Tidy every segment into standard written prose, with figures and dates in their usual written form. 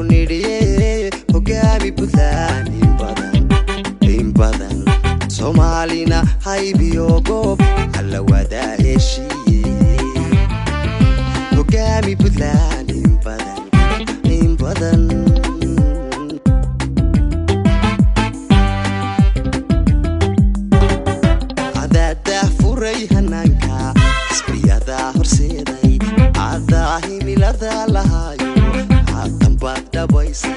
nidhiye hogaami Puntland in badan Soomaalina haybiyo goob alla wada heshiiye hogaami Puntland in badan adada furay hananka isbiyada horseeday adahi milada lahayo haatan baad dhabaysay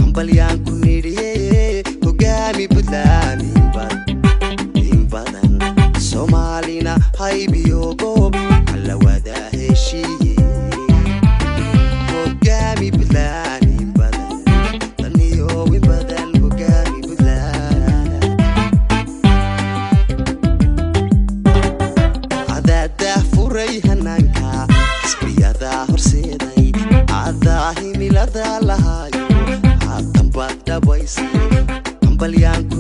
ambalyaan ku nidhiye hogaami Puntland in badan Soomaalina haybiyo goob alla wada heshiiye hogaami Puntland in badan taniyo in badan hogaami Puntland adada furay hananka isbiyada horseeday adahi milada lahayo haatan baad dhabaysay ambalyaan ku